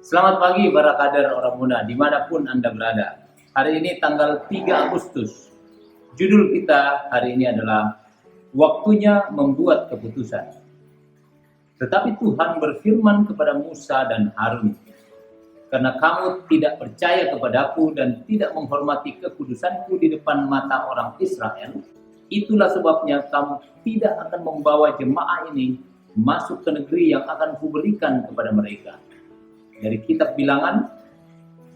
Selamat pagi para kader orang muda dimanapun Anda berada. Hari ini tanggal 3 Agustus. Judul kita hari ini adalah Waktunya Membuat Keputusan. Tetapi Tuhan berfirman kepada Musa dan Harun, karena kamu tidak percaya kepadaku dan tidak menghormati kekudusanku di depan mata orang Israel, itulah sebabnya kamu tidak akan membawa jemaah ini masuk ke negeri yang akan kuberikan kepada mereka. Dari kitab Bilangan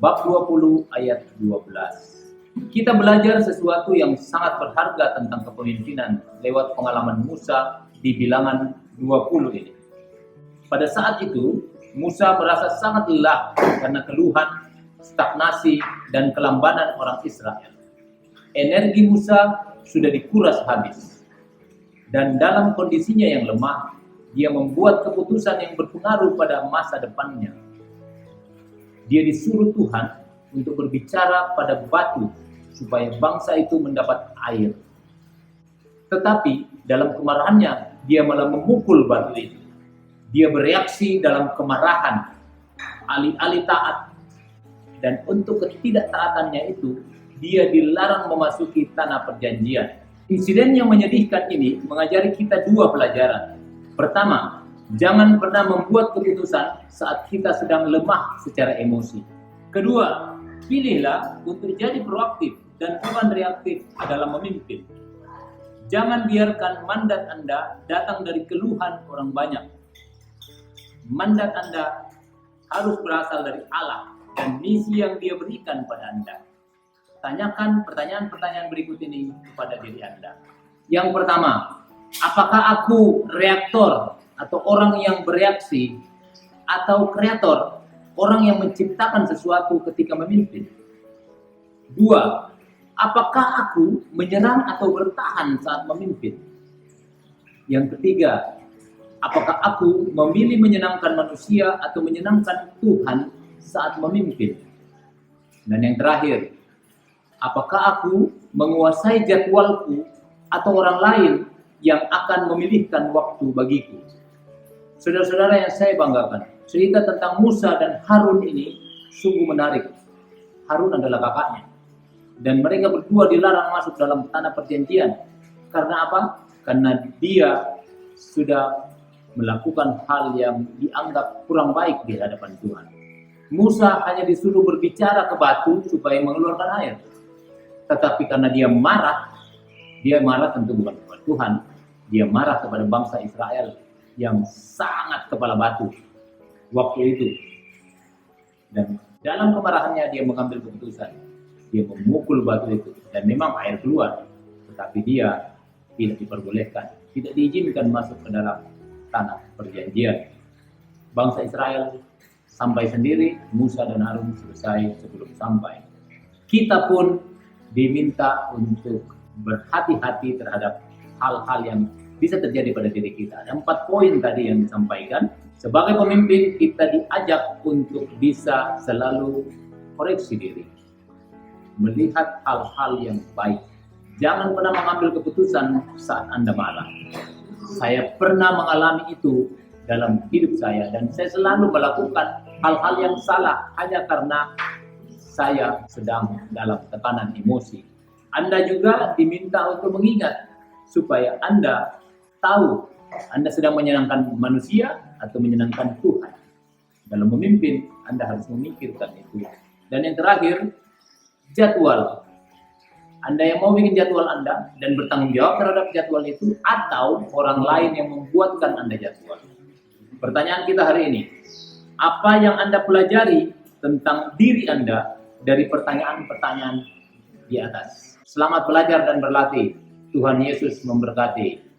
bab 20 ayat 12. Kita belajar sesuatu yang sangat berharga tentang kepemimpinan lewat pengalaman Musa di Bilangan 20 ini. Pada saat itu, Musa merasa sangat lelah karena keluhan, stagnasi, dan kelambanan orang Israel. Energi Musa sudah dikuras habis. Dan dalam kondisinya yang lemah, dia membuat keputusan yang berpengaruh pada masa depannya. Dia disuruh Tuhan untuk berbicara pada batu supaya bangsa itu mendapat air. Tetapi dalam kemarahannya, dia malah memukul batu itu. Dia bereaksi dalam kemarahan, alih-alih taat. Dan untuk ketidaktaatannya itu, dia dilarang memasuki tanah perjanjian. Insiden yang menyedihkan ini mengajari kita dua pelajaran. Pertama, jangan pernah membuat keputusan saat kita sedang lemah secara emosi. Kedua, pilihlah untuk jadi proaktif dan bukan reaktif dalam memimpin. Jangan biarkan mandat Anda datang dari keluhan orang banyak. Mandat Anda harus berasal dari Allah dan misi yang Dia berikan pada Anda. Tanyakan pertanyaan-pertanyaan berikut ini kepada diri Anda. Yang pertama, apakah aku reaktor atau orang yang bereaksi, atau kreator, orang yang menciptakan sesuatu ketika memimpin? Dua, apakah aku menyerang atau bertahan saat memimpin? Yang ketiga, apakah aku memilih menyenangkan manusia atau menyenangkan Tuhan saat memimpin? Dan yang terakhir, apakah aku menguasai jadwalku atau orang lain yang akan memilihkan waktu bagiku? Saudara-saudara yang saya banggakan, cerita tentang Musa dan Harun ini sungguh menarik. Harun adalah kakaknya. Dan mereka berdua dilarang masuk dalam tanah perjanjian. Karena apa? Karena dia sudah melakukan hal yang dianggap kurang baik di hadapan Tuhan. Musa hanya disuruh berbicara ke batu supaya mengeluarkan air. Tetapi karena dia marah tentu bukan kepada Tuhan, dia marah kepada bangsa Israel yang sangat kepala batu waktu itu. Dan dalam kemarahannya dia mengambil keputusan. Dia memukul batu itu dan memang air keluar. Tetapi dia tidak diperbolehkan, tidak diizinkan masuk ke dalam tanah perjanjian. Bangsa Israel sampai sendiri, Musa dan Harun selesai sebelum sampai. Kita pun diminta untuk berhati-hati terhadap hal-hal yang bisa terjadi pada diri kita. Ada 4 poin tadi yang disampaikan. Sebagai pemimpin, kita diajak untuk bisa selalu koreksi diri. Melihat hal-hal yang baik. Jangan pernah mengambil keputusan saat Anda marah. Saya pernah mengalami itu dalam hidup saya. Dan saya selalu melakukan hal-hal yang salah hanya karena saya sedang dalam tekanan emosi. Anda juga diminta untuk mengingat supaya Anda tahu Anda sedang menyenangkan manusia atau menyenangkan Tuhan. Dalam memimpin, Anda harus memikirkan itu. Dan yang terakhir, jadwal. Anda yang mau bikin jadwal Anda dan bertanggung jawab terhadap jadwal itu, atau orang lain yang membuatkan Anda jadwal. Pertanyaan kita hari ini, apa yang Anda pelajari tentang diri Anda dari pertanyaan-pertanyaan di atas? Selamat belajar dan berlatih. Tuhan Yesus memberkati.